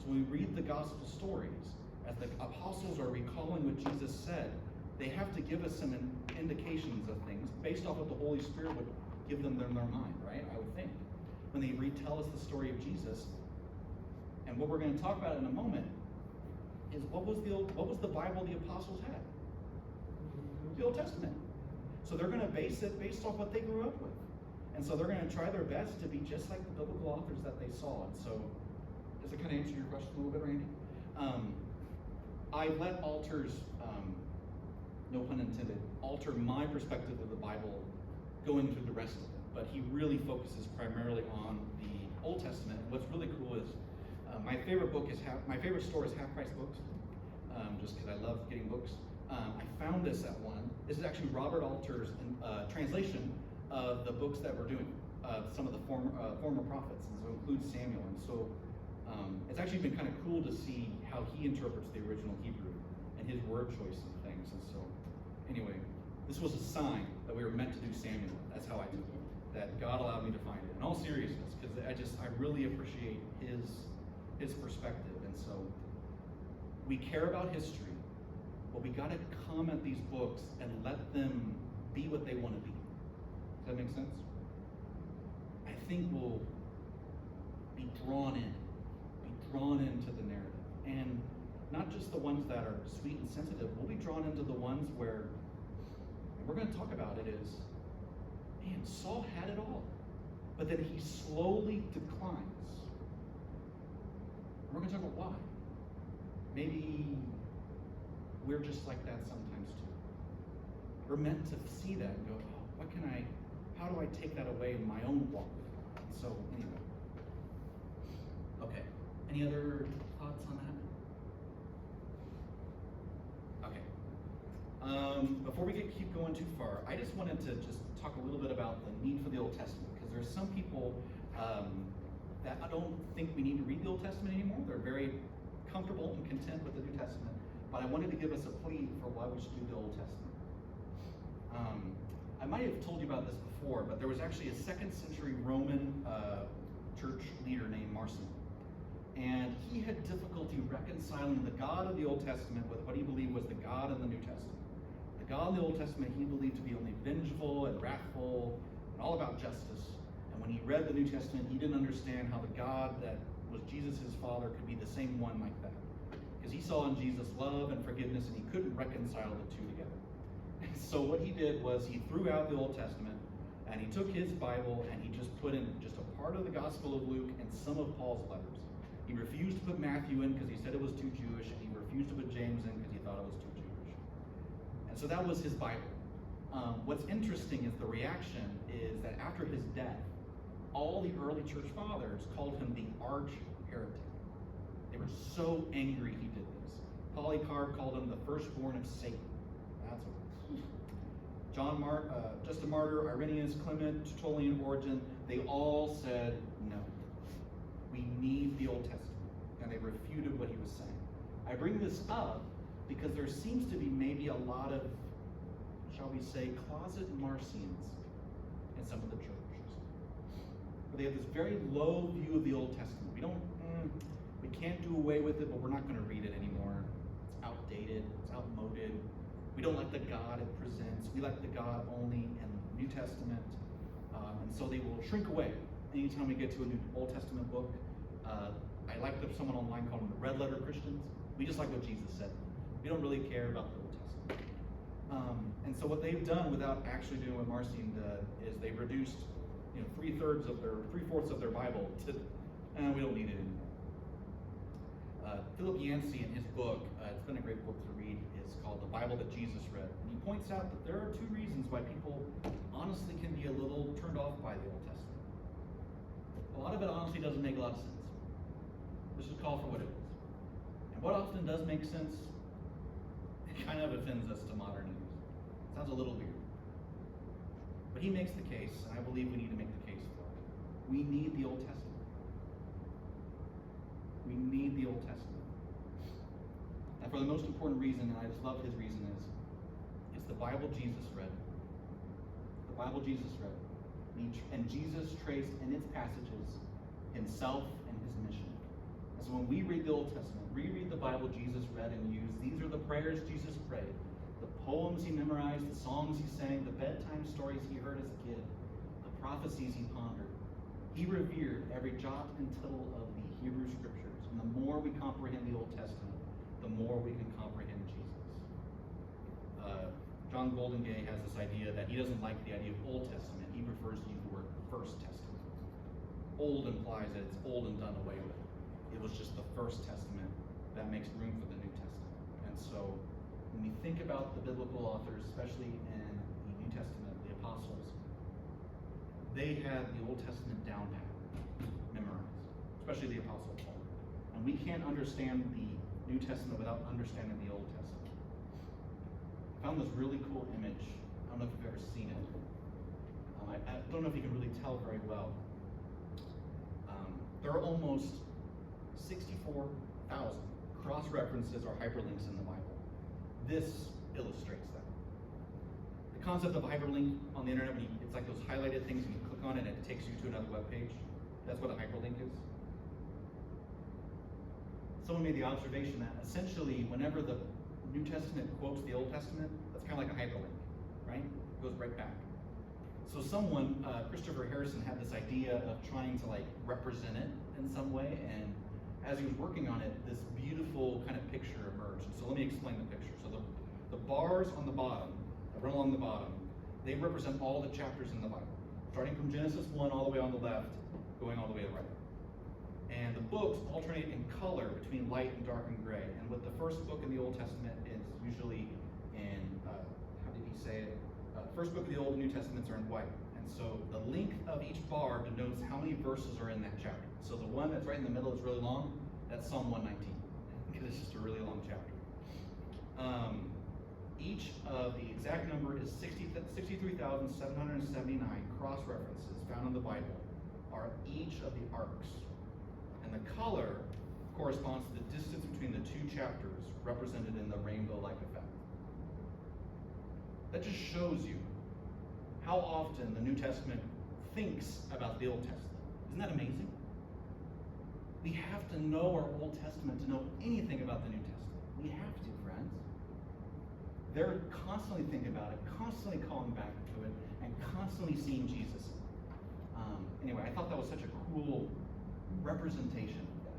So when we read the gospel stories, as the apostles are recalling what Jesus said, they have to give us some indications of things based off what the Holy Spirit would give them in their mind, right? I would think. When they retell us the story of Jesus, and what we're going to talk about in a moment is what was the Bible the apostles had? The Old Testament. So they're going to base it based off what they grew up with. And so they're going to try their best to be just like the biblical authors that they saw. And so, does it kind of answer your question a little bit, Randy? I let alters, no pun intended, alter my perspective of the Bible going through the rest of it. But he really focuses primarily on the Old Testament. And what's really cool is my favorite store is Half Price Books, just because I love getting books. I found this at one. This is actually Robert Alter's translation of the books that we're doing, some of the former prophets, and so includes Samuel. And so it's actually been kind of cool to see how he interprets the original Hebrew and his word choice and things. And so, anyway, this was a sign that we were meant to do Samuel. That's how I took it. That God allowed me to find it. In all seriousness, because I really appreciate his perspective. And so, we care about history. But we got to come at these books and let them be what they want to be. Does that make sense? I think we'll be drawn into the narrative. And not just the ones that are sweet and sensitive, we'll be drawn into the ones where, and we're going to talk about it, is, man, Saul had it all. But then he slowly declines. And we're going to talk about why. Maybe we're just like that sometimes too. We're meant to see that and go, oh, how do I take that away in my own walk with God? So anyway. Okay. Any other thoughts on that? Okay. Before we keep going too far, I just wanted to just talk a little bit about the need for the Old Testament, because there's some people that I don't think we need to read the Old Testament anymore. They're very comfortable and content with the New Testament. But I wanted to give us a plea for why we should do the Old Testament. I might have told you about this before, but there was actually a 2nd century Roman church leader named Marcion. And he had difficulty reconciling the God of the Old Testament with what he believed was the God in the New Testament. The God in the Old Testament he believed to be only vengeful and wrathful and all about justice. And when he read the New Testament, he didn't understand how the God that was Jesus' father could be the same one like that. Because he saw in Jesus love and forgiveness, and he couldn't reconcile the two together. And so what he did was he threw out the Old Testament, and he took his Bible and he just put in just a part of the Gospel of Luke and some of Paul's letters. He refused to put Matthew in because he said it was too Jewish, and he refused to put James in because he thought it was too Jewish. And so that was his Bible. What's interesting is the reaction is that after his death, all the early church fathers called him the arch heretic. They were so angry he did this. Polycarp called him the firstborn of Satan. That's what it was. Justin Martyr, Irenaeus, Clement, Tertullian, Origen, they all said no. We need the Old Testament. And they refuted what he was saying. I bring this up because there seems to be maybe a lot of, shall we say, closet Marcions in some of the churches. Where they have this very low view of the Old Testament. We can't do away with it, but we're not going to read it anymore. It's outdated, it's outmoded. We don't like the God it presents. We like the God only in the New Testament. And so they will shrink away anytime we get to a new Old Testament book. I like someone online called them the red letter Christians. We just like what Jesus said. We don't really care about the Old Testament. And so what they've done without actually doing what Marcion did is they've reduced 3/4 of their Bible to, we don't need it anymore. Philip Yancey in his book, it's been a great book to read, is called The Bible That Jesus Read. And he points out that there are 2 reasons why people honestly can be a little turned off by the Old Testament. A lot of it honestly doesn't make a lot of sense. Let's just call it for what it is. And what often does make sense, it kind of offends us to modern ears. Sounds a little weird. But he makes the case, and I believe we need to make the case for it. We need the Old Testament. We need the Old Testament. And for the most important reason, and I just love his reason, is it's the Bible Jesus read. The Bible Jesus read. And Jesus traced in its passages himself and his mission. And so when we read the Old Testament, reread the Bible Jesus read and used, these are the prayers Jesus prayed, the poems he memorized, the songs he sang, the bedtime stories he heard as a kid, the prophecies he pondered. He revered every jot and tittle of the Hebrew Scriptures. And the more we comprehend the Old Testament, the more we can comprehend Jesus. John Goldingay has this idea that he doesn't like the idea of Old Testament. He prefers to use the word First Testament. Old implies that it's old and done away with. It was just the First Testament that makes room for the New Testament. And so when we think about the biblical authors, especially in the New Testament, the apostles, they had the Old Testament down pat, memorized, especially the Apostle Paul. And we can't understand the New Testament without understanding the Old Testament. I found this really cool image. I don't know if you've ever seen it. I don't know if you can really tell very well. There are almost 64,000 cross-references or hyperlinks in the Bible. This illustrates that. The concept of hyperlink on the internet, it's like those highlighted things and you click on it and it takes you to another web page. That's what a hyperlink is. Someone made the observation that essentially whenever the New Testament quotes the Old Testament, that's kind of like a hyperlink, right? It goes right back. So someone, Christopher Harrison, had this idea of trying to like represent it in some way, and as he was working on it, this beautiful kind of picture emerged. And so let me explain the picture. So the bars on the bottom, that run along the bottom, they represent all the chapters in the Bible, starting from Genesis 1 all the way on the left, going all the way to the right. And the books alternate in color between light and dark and gray. And with the first book in the Old Testament is usually in, how did he say it? First book of the Old and New Testaments are in white. And so the length of each bar denotes how many verses are in that chapter. So the one that's right in the middle is really long. That's Psalm 119, because it's just a really long chapter. Each of the exact number is 63,779 cross-references found in the Bible are each of the arcs. And the color corresponds to the distance between the two chapters represented in the rainbow-like effect. That just shows you how often the New Testament thinks about the Old Testament. Isn't that amazing? We have to know our Old Testament to know anything about the New Testament. We have to, friends. They're constantly thinking about it, constantly calling back to it, and constantly seeing Jesus. Anyway, I thought that was such a cool representation of that.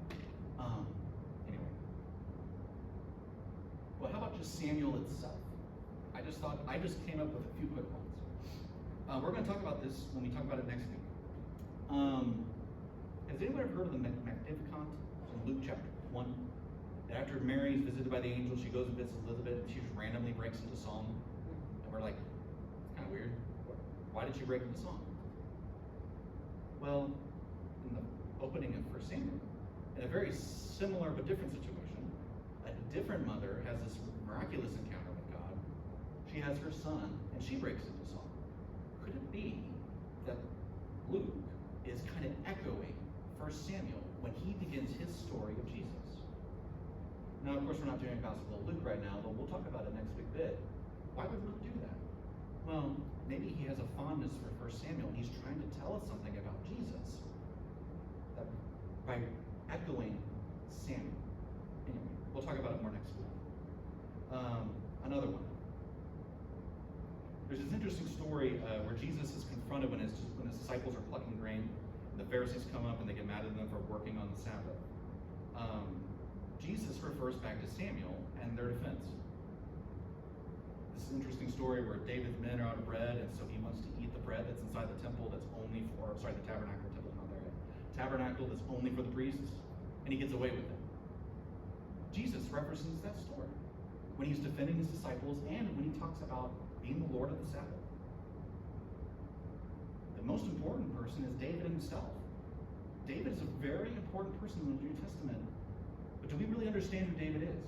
Anyway. Well, how about just Samuel itself? I just came up with a few quick ones. We're going to talk about this when we talk about it next week. Has anyone ever heard of the Magnificat in Luke chapter 1? That after Mary is visited by the angel, she goes and visits Elizabeth, and she just randomly breaks into song. And we're like, it's kind of weird. Why did she break into song? Well, in the opening of 1 Samuel, in a very similar but different situation, a different mother has this miraculous encounter with God. She has her son, and she breaks into song. Could it be that Luke is kind of echoing 1 Samuel when he begins his story of Jesus? Now, of course, we're not doing Gospel of Luke right now, but we'll talk about it next week bit. Why would Luke do that? Well, maybe he has a fondness for 1 Samuel, and he's trying to tell us something about Jesus by echoing Samuel. Anyway, we'll talk about it more next week. Another one. There's this interesting story where Jesus is confronted when his disciples are plucking grain. The Pharisees come up and they get mad at them for working on the Sabbath. Jesus refers back to Samuel and their defense. This is an interesting story where David's men are out of bread, and so he wants to eat the bread that's inside the temple that's only for, the tabernacle, temple's not there yet. Tabernacle that's only for the priests, and he gets away with it. Jesus references that story when he's defending his disciples and when he talks about being the Lord of the Sabbath. The most important person is David himself. David is a very important person in the New Testament, but do we really understand who David is?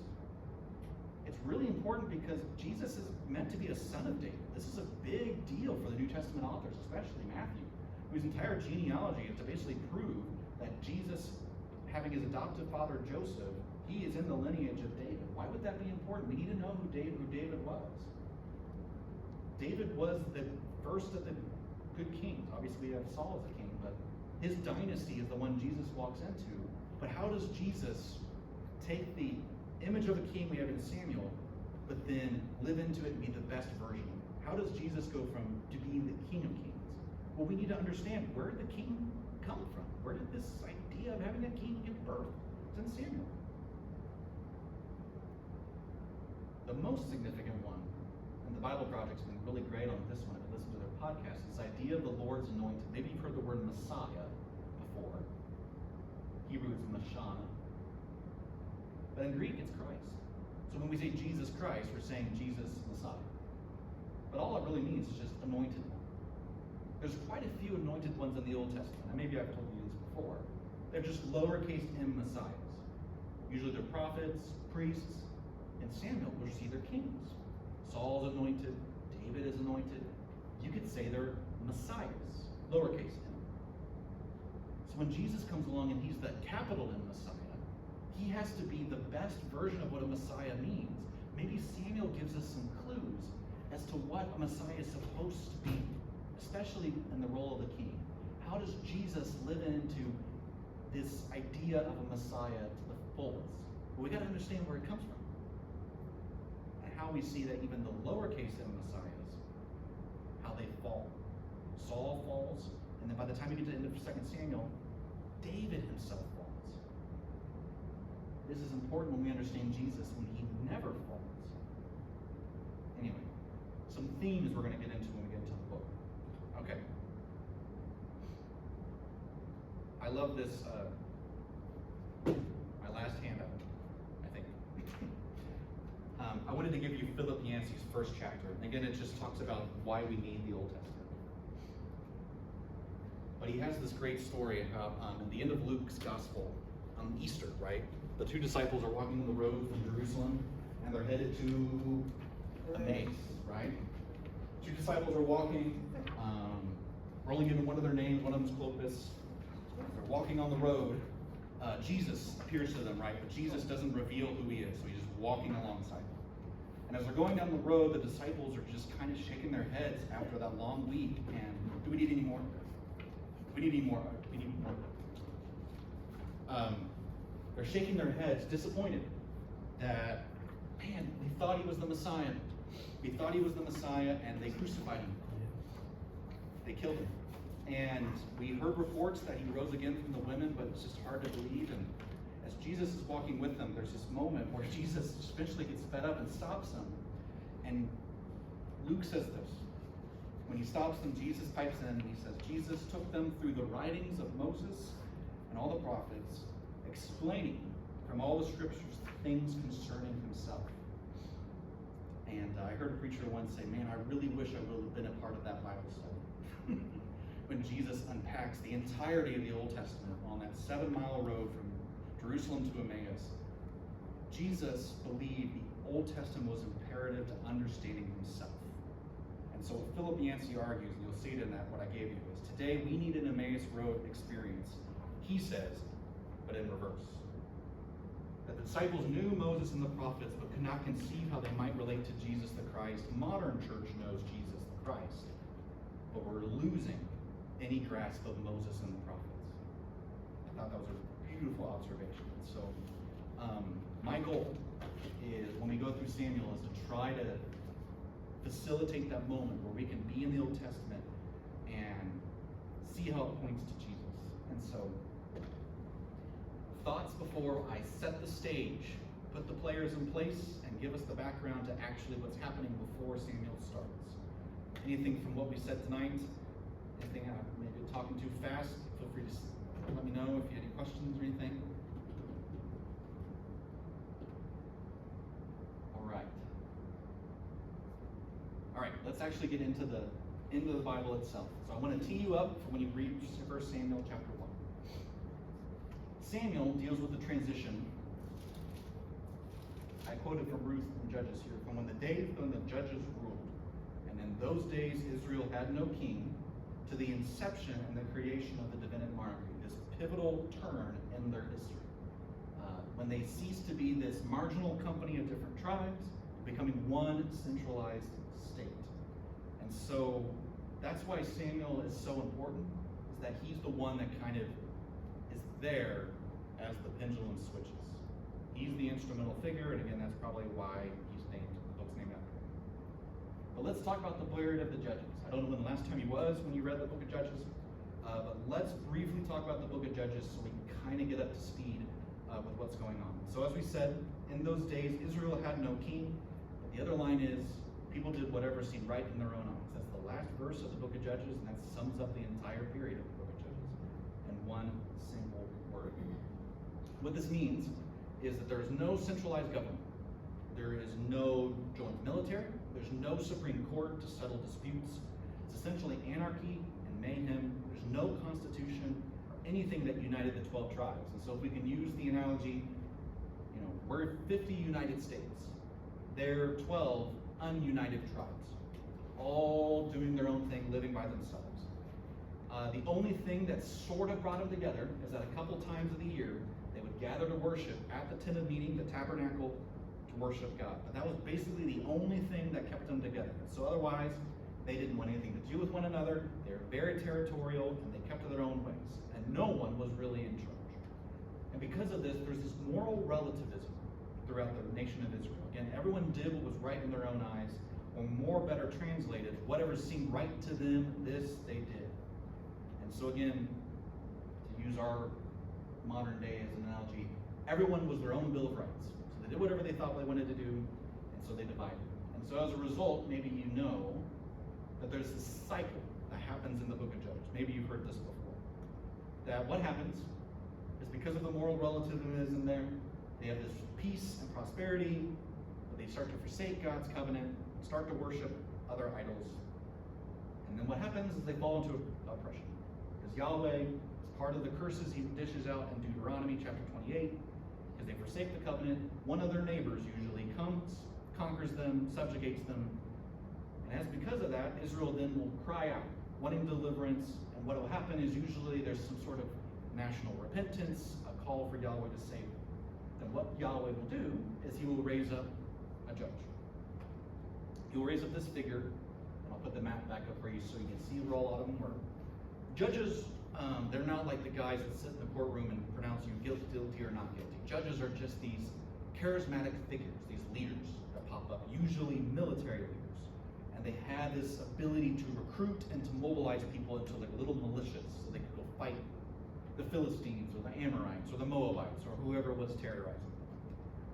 It's really important because Jesus is meant to be a son of David. This is a big deal for the New Testament authors, especially Matthew. whose entire genealogy is to basically prove that Jesus, having his adoptive father Joseph, he is in the lineage of David. Why would that be important? We need to know who David was. David was the first of the good kings. Obviously, we have Saul as a king, but his dynasty is the one Jesus walks into. But how does Jesus take the image of a king we have in Samuel, but then live into it and be the best version of it? How does Jesus go from to being the King of Kings? Well, we need to understand, where did the king come from? Where did this idea of having a king give birth? It's in Samuel. The most significant one, and the Bible Project's been really great on this one, if you listen to their podcast, is this idea of the Lord's anointed. Maybe you've heard the word Messiah before. Hebrew is Mashana. But in Greek, it's Christ. So when we say Jesus Christ, we're saying Jesus Messiah. But all it really means is just anointed one. There's quite a few anointed ones in the Old Testament. And maybe I've told you this before. They're just lowercase m messiahs. Usually they're prophets, priests. In Samuel, we'll see they're kings. Saul's anointed, David is anointed. You could say they're messiahs, lowercase m. So when Jesus comes along and he's the capital M Messiah, he has to be the best version of what a Messiah means. Maybe Samuel gives us some clues as to what a Messiah is supposed to be, especially in the role of the king. How does Jesus live into this idea of a Messiah to the fullest? Well, we got to understand where it comes from. And how we see that even the lowercase m Messiahs, how they fall. Saul falls, and then by the time you get to the end of 2 Samuel, David himself falls. This is important when we understand Jesus, when he never falls. Anyway, some themes we're going to get into when we get into the book. Okay. I love this, my last handout, I think. I wanted to give you Philip Yancey's first chapter. And again, it just talks about why we need the Old Testament. But he has this great story about, at the end of Luke's gospel, on Easter, right? The two disciples are walking on the road from Jerusalem, and they're headed to Emmaus, right? Two disciples are walking. We're only given one of their names. One of them's Clopas. They're walking on the road. Jesus appears to them, right? But Jesus doesn't reveal who he is, so he's just walking alongside them. And as they're going down the road, the disciples are just kind of shaking their heads after that long week. And do we need any more? We need any more. We need more. They're shaking their heads, disappointed that, man, we thought he was the Messiah. We thought he was the Messiah, and they crucified him. They killed him. And we heard reports that he rose again from the women, but it's just hard to believe. And as Jesus is walking with them, there's this moment where Jesus eventually gets fed up and stops them. And Luke says this. When he stops them, Jesus pipes in and he says, Jesus took them through the writings of Moses and all the prophets, explaining from all the scriptures things concerning himself. And I heard a preacher once say, man, I really wish I would have been a part of that Bible study. When Jesus unpacks the entirety of the Old Testament on that 7-mile road from Jerusalem to Emmaus, Jesus believed the Old Testament was imperative to understanding himself. And so what Philip Yancey argues, and you'll see it in that what I gave you, is today we need an Emmaus Road experience, he says, but in reverse. That the disciples knew Moses and the prophets, but could not conceive how they might relate to Jesus the Christ. Modern church knows Jesus the Christ, but we're losing any grasp of Moses and the prophets. I thought that was a beautiful observation. So my goal is, when we go through Samuel, is to try to facilitate that moment where we can be in the Old Testament and see how it points to Jesus. And so, thoughts before I set the stage, put the players in place, and give us the background to actually what's happening before Samuel starts. Anything from what we said tonight? Anything I'm maybe talking too fast? Feel free to let me know if you have any questions or anything. All right, let's actually get into the Bible itself. So I want to tee you up for when you read 1 Samuel chapter 1. Samuel deals with the transition. I quoted from Ruth and Judges here, from when the judges ruled, and in those days Israel had no king, to the inception and the creation of the Davidic monarchy, this pivotal turn in their history. When they cease to be this marginal company of different tribes, becoming one centralized state. And so that's why Samuel is so important, is that he's the one that kind of is there as the pendulum switches. He's the instrumental figure, and again, that's probably why the book's named after him. But let's talk about the period of the Judges. I don't know when the last time he was when you read the book of Judges, but let's briefly talk about the book of Judges so we can kind of get up to speed with what's going on. So as we said, in those days, Israel had no king. But the other line is, people did whatever seemed right in their own eyes. That's the last verse of the book of Judges, and that sums up the entire period of the book of Judges in one simple word. What this means is that there is no centralized government. There is no joint military. There's no Supreme Court to settle disputes. It's essentially anarchy and mayhem. There's no constitution or anything that united the 12 tribes. And so if we can use the analogy, we're 50 United States. They're 12 ununited tribes, all doing their own thing, living by themselves. The only thing that sort of brought them together is that a couple times of the year, they would gather to worship at the tent of meeting, the tabernacle, to worship God. But that was basically the only thing that kept them together. So otherwise, they didn't want anything to do with one another. They were very territorial, and they kept to their own ways. And no one was really in charge. And because of this, there's this moral relativism throughout the nation of Israel. Again, everyone did what was right in their own eyes, or more better translated, whatever seemed right to them, this they did. And so again, to use our modern day as an analogy, everyone was their own Bill of Rights. So they did whatever they thought they wanted to do, and so they divided. And so as a result, maybe you know that there's this cycle that happens in the book of Judges. Maybe you've heard this before. That what happens is because of the moral relativism there, they have this peace and prosperity, but they start to forsake God's covenant, start to worship other idols. And then what happens is they fall into oppression. Because Yahweh is part of the curses he dishes out in Deuteronomy chapter 28, because they forsake the covenant. One of their neighbors usually comes, conquers them, subjugates them. And as because of that, Israel then will cry out, wanting deliverance. And what will happen is usually there's some sort of national repentance, a call for Yahweh to save them. Then what Yahweh will do is he will raise up a judge. He will raise up this figure, and I'll put the map back up for you so you can see where a lot of them were. Judges, they're not like the guys that sit in the courtroom and pronounce you guilty or not guilty. Judges are just these charismatic figures, these leaders that pop up, usually military leaders. And they had this ability to recruit and to mobilize people into like little militias so they could go fight the Philistines or the Amorites or the Moabites or whoever was terrorizing.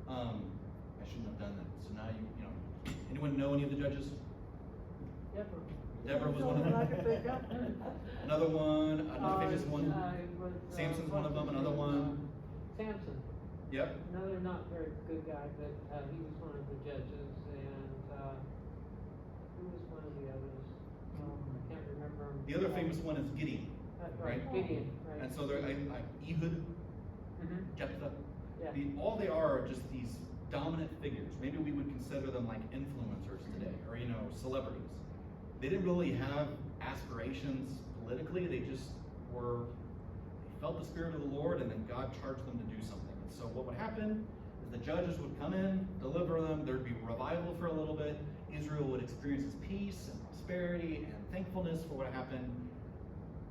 I shouldn't have done that. So now anyone know any of the judges? Deborah was one of them. Another one, another famous one. Samson's one of them. Another one. Samson. Yep. Another not very good guy, but he was one of the judges. And who was one of the others? I can't remember. The other famous one is Gideon. Right, Gideon. Right. And so they're Ehud, Jephthah. Yeah. All they are just these dominant figures. Maybe we would consider them like influencers today, or celebrities. They didn't really have aspirations politically. They just they felt the Spirit of the Lord, and then God charged them to do something. And so what would happen is the judges would come in, deliver them. There'd be revival for a little bit. Israel would experience its peace and prosperity and thankfulness for what happened.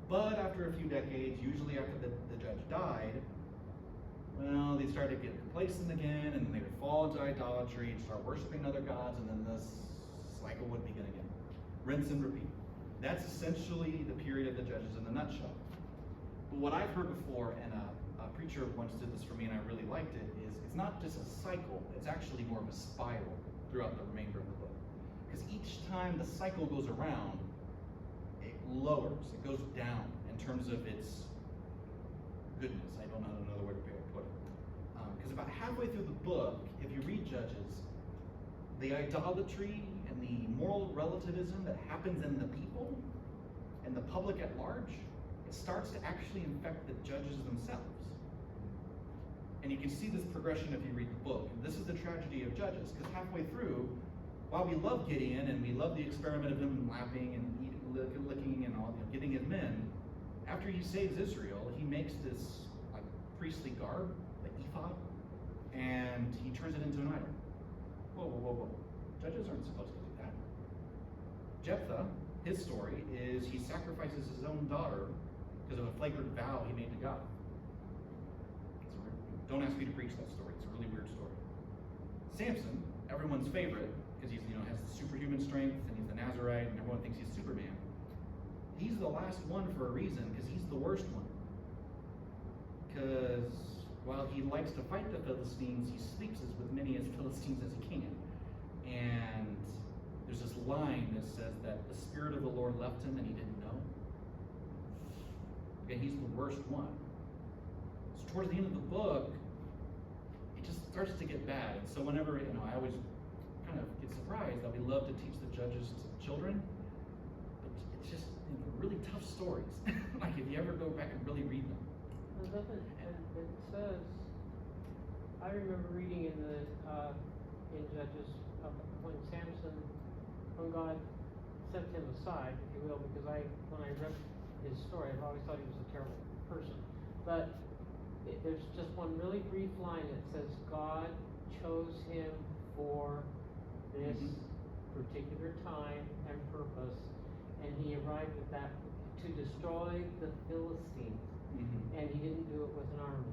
But after a few decades, usually after the judge died, well, they started to get complacent again, and they would fall into idolatry and start worshiping other gods, and then this cycle would begin again. Rinse and repeat. That's essentially the period of the judges in a nutshell. But what I've heard before, and a preacher once did this for me and I really liked it, is it's not just a cycle, it's actually more of a spiral throughout the remainder of the book. Because each time the cycle goes around, it lowers, it goes down in terms of its goodness. I don't know another way to put it. Because about halfway through the book, if you read Judges, the idolatry and the moral relativism that happens in the people and the public at large, it starts to actually infect the judges themselves. And you can see this progression if you read the book. And this is the tragedy of Judges, because halfway through, while we love Gideon and we love the experiment of him lapping and licking and all, getting his men, after he saves Israel, he makes this like priestly garb, the ephod, and he turns it into an idol. Whoa. Judges aren't supposed to do that. Jephthah, his story is he sacrifices his own daughter because of a flagrant vow he made to God. Don't ask me to preach that story. It's a really weird story. Samson, everyone's favorite, because he's has the superhuman strength and he's the Nazarite and everyone thinks he's Superman. He's the last one for a reason, because he's the worst one. Because while he likes to fight the Philistines, he sleeps as with many as Philistines as he can. And there's this line that says that the Spirit of the Lord left him and he didn't know. Okay, he's the worst one. So towards the end of the book, it just starts to get bad. And so whenever, I always kind of get surprised that we love to teach the Judges to children, but it's just really tough stories. Like if you ever go back and really read them. It doesn't, and it says, I remember reading in Judges when God set him aside, if you will, because when I read his story, I've always thought he was a terrible person. But there's just one really brief line that says God chose him for this particular time and purpose, and he arrived at that to destroy the Philistines. And he didn't do it with an army.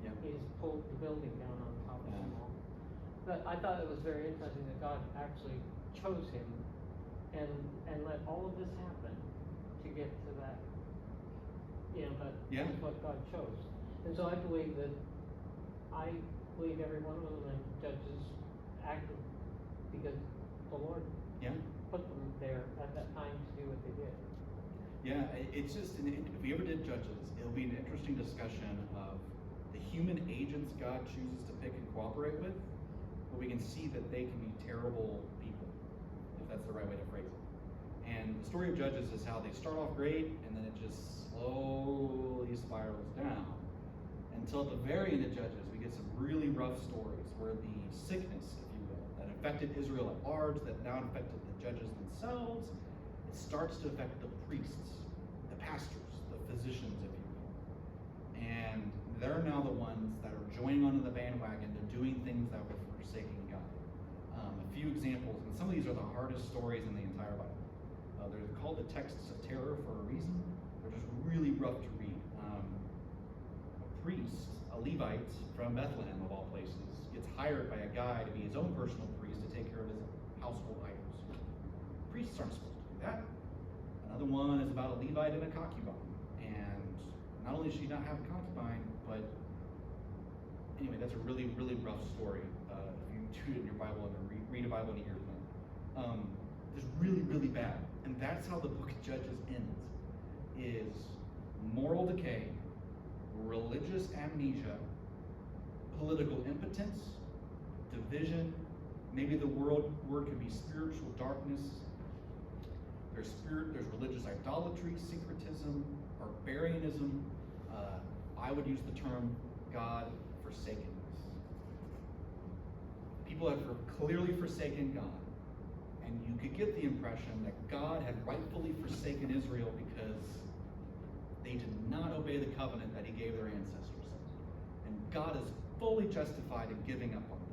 Yeah. He just pulled the building down on top of them all. But I thought it was very interesting that God actually chose him and let all of this happen to get to that. That's what God chose. And so I believe every one of them Judges acted because the Lord put them there at that time to do what they did. Yeah, it's just, if we ever did Judges, it'll be an interesting discussion of the human agents God chooses to pick and cooperate with, but we can see that they can be terrible people, if that's the right way to phrase it. And the story of Judges is how they start off great, and then it just slowly spirals down, until at the very end of Judges, we get some really rough stories where the sickness, if you will, that affected Israel at large, that now affected the judges themselves, it starts to affect the priests, the pastors, the physicians, if you will. And they're now the ones that are joining onto the bandwagon. They're doing things that were forsaking God. A few examples, and some of these are the hardest stories in the entire Bible. They're called the texts of terror for a reason. They're just really rough to read. A priest, a Levite from Bethlehem of all places, gets hired by a guy to be his own personal priest to take care of his household items. Priests aren't supposed to do that. Another one is about a Levite and a concubine. And not only does she not have a concubine, but anyway, that's a really, really rough story. If you read it in your Bible and read a Bible in a year, it's really, really bad. And that's how the book of Judges ends, is moral decay, religious amnesia, political impotence, division, maybe the word could be spiritual darkness. There's religious idolatry, syncretism, barbarianism. I would use the term God forsakenness. People have clearly forsaken God. And you could get the impression that God had rightfully forsaken Israel because they did not obey the covenant that he gave their ancestors. And God is fully justified in giving up on them.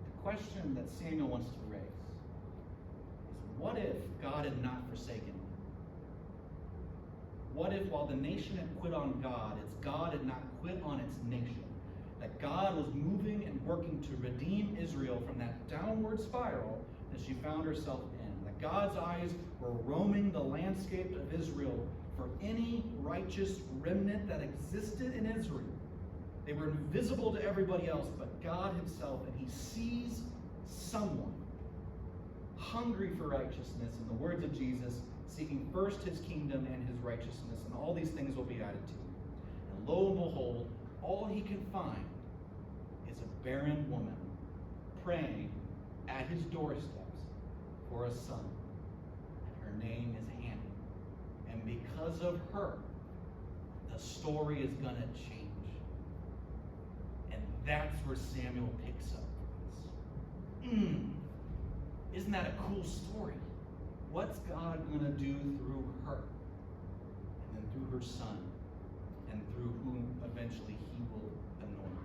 The question that Samuel wants to raise is, what if God had not forsaken them? What if while the nation had quit on God, its God had not quit on its nation? That God was moving and working to redeem Israel from that downward spiral that she found herself in. That God's eyes were roaming the landscape of Israel for any righteous remnant that existed in Israel. They were invisible to everybody else but God himself, and he sees someone hungry for righteousness, in the words of Jesus, seeking first his kingdom and his righteousness, and all these things will be added to him. And lo and behold, all he can find is a barren woman praying at his doorsteps for a son. And her name is Hannah. And because of her, the story is going to change. And that's where Samuel picks up for us. Isn't that a cool story? What's God going to do through her? her son, and through whom eventually he will anoint.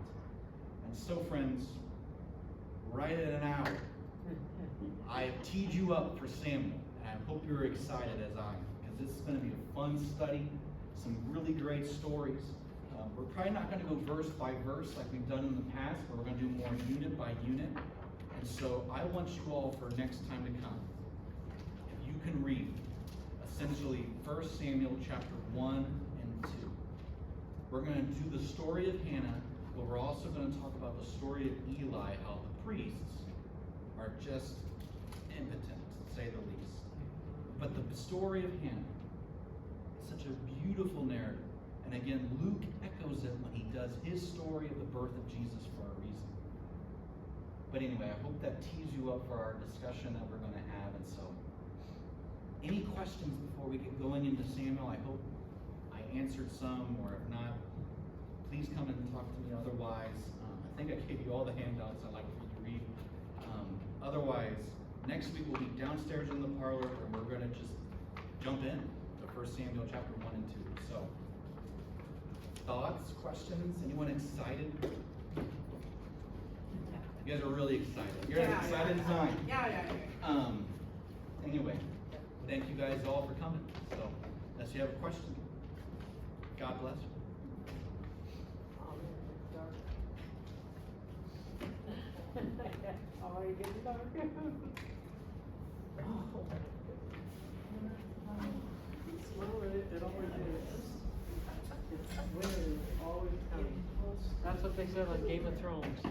And so, friends, right at an hour, I have teed you up for Samuel, and I hope you're excited as I am, because this is going to be a fun study, some really great stories. We're probably not going to go verse by verse like we've done in the past, but we're going to do more unit by unit. And so I want you all for next time to come, if you can read essentially 1 Samuel chapter 1 and 2. We're going to do the story of Hannah, but we're also going to talk about the story of Eli, how the priests are just impotent, to say the least. But the story of Hannah is such a beautiful narrative. And again, Luke echoes it when he does his story of the birth of Jesus for a reason. But anyway, I hope that tees you up for our discussion that we're going to have. And so, any questions before we get going into Samuel? I hope I answered some, or if not, please come and talk to me. Otherwise, I think I gave you all the handouts I'd like for you to read. Otherwise, next week we'll be downstairs in the parlor, and we're going to just jump in to 1 Samuel chapter 1 and 2. So, thoughts, questions? Anyone excited? You guys are really excited. You're as excited as I am. Yeah. Anyway, thank you guys all for coming. So, unless you have a question, God bless you. Already getting dark. Well, it always is. Winter is always coming. That's what they said on Game of Thrones.